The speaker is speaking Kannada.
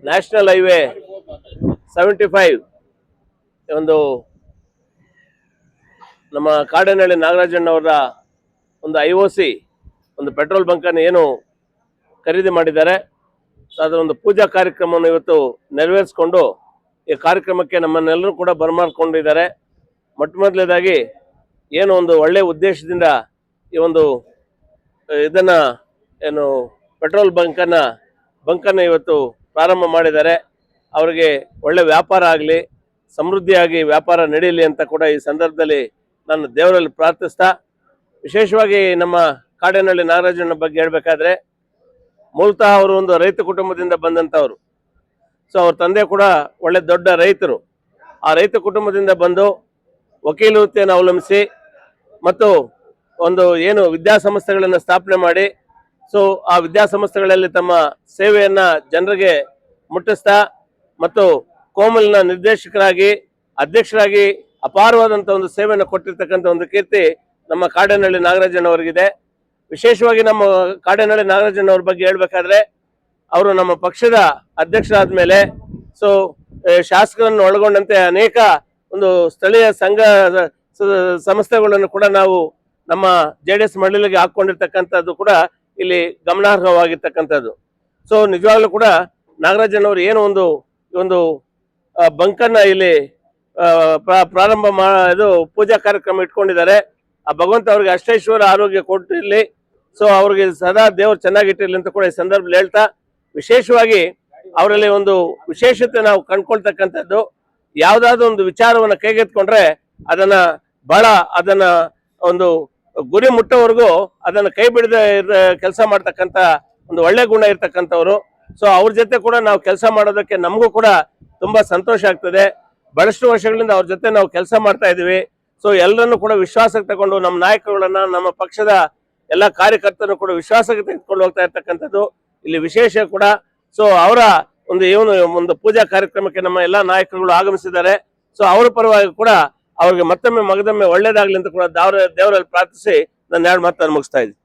ನ್ಯಾಷನಲ್ ಹೈವೇ 75 ಒಂದು ನಮ್ಮ ಕಾಡೇನಹಳ್ಳಿ ನಾಗರಾಜಣ್ಣವರ ಒಂದು IOC ಒಂದು ಪೆಟ್ರೋಲ್ ಬಂಕನ್ನು ಏನು ಖರೀದಿ ಮಾಡಿದ್ದಾರೆ. ಅದರ ಒಂದು ಪೂಜಾ ಕಾರ್ಯಕ್ರಮವನ್ನು ಇವತ್ತು ನೆರವೇರಿಸಿಕೊಂಡು ಈ ಕಾರ್ಯಕ್ರಮಕ್ಕೆ ನಮ್ಮನ್ನೆಲ್ಲರೂ ಕೂಡ ಬರಮಾಡಿಕೊಂಡಿದ್ದಾರೆ. ಮೊದಲನೇದಾಗಿ ಏನು ಒಂದು ಒಳ್ಳೆಯ ಉದ್ದೇಶದಿಂದ ಈ ಒಂದು ಇದನ್ನು ಏನು ಪೆಟ್ರೋಲ್ ಬಂಕನ್ನು ಇವತ್ತು ಪ್ರಾರಂಭ ಮಾಡಿದ್ದಾರೆ. ಅವರಿಗೆ ಒಳ್ಳೆ ವ್ಯಾಪಾರ ಆಗಲಿ, ಸಮೃದ್ಧಿಯಾಗಿ ವ್ಯಾಪಾರ ನಡೀಲಿ ಅಂತ ಕೂಡ ಈ ಸಂದರ್ಭದಲ್ಲಿ ನಾನು ದೇವರಲ್ಲಿ ಪ್ರಾರ್ಥಿಸ್ತಾ, ವಿಶೇಷವಾಗಿ ನಮ್ಮ ಕಾಡೇನಹಳ್ಳಿ ನಾಗರಾಜಣ್ಣ ಬಗ್ಗೆ ಹೇಳಬೇಕಾದ್ರೆ, ಮೂಲತಃ ಅವರು ಒಂದು ರೈತ ಕುಟುಂಬದಿಂದ ಬಂದಂಥವ್ರು. ಸೊ ಅವ್ರ ತಂದೆ ಕೂಡ ಒಳ್ಳೆ ದೊಡ್ಡ ರೈತರು. ಆ ರೈತ ಕುಟುಂಬದಿಂದ ಬಂದು ವಕೀಲ ವೃತ್ತಿಯನ್ನು ಅವಲಂಬಿಸಿ ಮತ್ತು ಒಂದು ಏನು ವಿದ್ಯಾಸಂಸ್ಥೆಗಳನ್ನು ಸ್ಥಾಪನೆ ಮಾಡಿ, ಸೊ ಆ ವಿದ್ಯಾಸಂಸ್ಥೆಗಳಲ್ಲಿ ತಮ್ಮ ಸೇವೆಯನ್ನು ಜನರಿಗೆ ಮುಟ್ಟಿಸ್ತಾ ಮತ್ತು ಕೋಮಲ್ನ ನಿರ್ದೇಶಕರಾಗಿ ಅಧ್ಯಕ್ಷರಾಗಿ ಅಪಾರವಾದಂಥ ಒಂದು ಸೇವೆಯನ್ನು ಕೊಟ್ಟಿರ್ತಕ್ಕಂಥ ಒಂದು ಕೀರ್ತಿ ನಮ್ಮ ಕಾಡೇನಹಳ್ಳಿ ನಾಗರಾಜಣ್ಣವರಿಗಿದೆ. ವಿಶೇಷವಾಗಿ ನಮ್ಮ ಕಾಡೇನಹಳ್ಳಿ ನಾಗರಾಜಣ್ಣವ್ರ ಬಗ್ಗೆ ಹೇಳಬೇಕಾದ್ರೆ, ಅವರು ನಮ್ಮ ಪಕ್ಷದ ಅಧ್ಯಕ್ಷರಾದ ಮೇಲೆ ಸೊ ಶಾಸಕರನ್ನು ಒಳಗೊಂಡಂತೆ ಅನೇಕ ಒಂದು ಸ್ಥಳೀಯ ಸಂಘ ಸಂಸ್ಥೆಗಳನ್ನು ಕೂಡ ನಾವು ನಮ್ಮ JDS ಮಂಡಳಿಗೆ ಹಾಕೊಂಡಿರ್ತಕ್ಕಂಥದ್ದು ಕೂಡ ಇಲ್ಲಿ ಗಮನಾರ್ಹವಾಗಿರ್ತಕ್ಕಂಥದ್ದು. ಸೊ ನಿಜವಾಗ್ಲೂ ಕೂಡ ನಾಗರಾಜಣ್ಣವರು ಏನು ಒಂದು ಬಂಕನ್ನು ಇಲ್ಲಿ ಪ್ರಾರಂಭ ಇದು ಪೂಜಾ ಕಾರ್ಯಕ್ರಮ ಇಟ್ಕೊಂಡಿದ್ದಾರೆ. ಆ ಭಗವಂತ ಅವ್ರಿಗೆ ಅಷ್ಟೈಶ್ವರ ಆರೋಗ್ಯ ಕೊಟ್ಟಿರಲಿ, ಸೊ ಅವ್ರಿಗೆ ಸದಾ ದೇವರು ಚೆನ್ನಾಗಿಟ್ಟಿರಲಿ ಅಂತ ಕೂಡ ಈ ಸಂದರ್ಭದಲ್ಲಿ ಹೇಳ್ತಾ, ವಿಶೇಷವಾಗಿ ಅವರಲ್ಲಿ ಒಂದು ವಿಶೇಷತೆ ನಾವು ಕಂಡ್ಕೊಳ್ತಕ್ಕಂಥದ್ದು, ಯಾವುದಾದ್ರೂ ಒಂದು ವಿಚಾರವನ್ನು ಕೈಗೆತ್ಕೊಂಡ್ರೆ ಅದನ್ನ ಒಂದು ಗುರಿ ಮುಟ್ಟೋವರೆಗೂ ಅದನ್ನ ಕೈ ಬಿಡದ ಕೆಲಸ ಮಾಡ್ತಕ್ಕಂಥ ಒಂದು ಒಳ್ಳೆ ಗುಣ ಇರ್ತಕ್ಕಂಥವ್ರು. ಸೊ ಅವ್ರ ಜೊತೆ ಕೂಡ ನಾವು ಕೆಲಸ ಮಾಡೋದಕ್ಕೆ ನಮಗೂ ಕೂಡ ತುಂಬಾ ಸಂತೋಷ ಆಗ್ತದೆ. ಬಹಳಷ್ಟು ವರ್ಷಗಳಿಂದ ಅವ್ರ ಜೊತೆ ನಾವು ಕೆಲಸ ಮಾಡ್ತಾ ಇದೀವಿ. ಸೊ ಎಲ್ಲರನ್ನು ಕೂಡ ವಿಶ್ವಾಸಕ್ಕೆ ತಗೊಂಡು ನಮ್ಮ ನಾಯಕರುಗಳನ್ನ, ನಮ್ಮ ಪಕ್ಷದ ಎಲ್ಲ ಕಾರ್ಯಕರ್ತರನ್ನು ಕೂಡ ವಿಶ್ವಾಸಕ್ಕೆ ತೆಗೆದುಕೊಂಡು ಹೋಗ್ತಾ ಇರ್ತಕ್ಕಂಥದ್ದು ಇಲ್ಲಿ ವಿಶೇಷ ಕೂಡ. ಸೊ ಅವರ ಒಂದು ಪೂಜಾ ಕಾರ್ಯಕ್ರಮಕ್ಕೆ ನಮ್ಮ ಎಲ್ಲಾ ನಾಯಕರುಗಳು ಆಗಮಿಸಿದ್ದಾರೆ. ಸೊ ಅವರ ಪರವಾಗಿ ಕೂಡ ಅವ್ರಿಗೆ ಮತ್ತೊಮ್ಮೆ ಒಳ್ಳೇದಾಗ್ಲಿ ಅಂತ ಕೂಡ ದೇವರಲ್ಲಿ ಪ್ರಾರ್ಥಿಸಿ ನನ್ನ 2 ಮಾತನ್ನು ಮುಗಿಸ್ತಾ ಇದ್ದೀನಿ.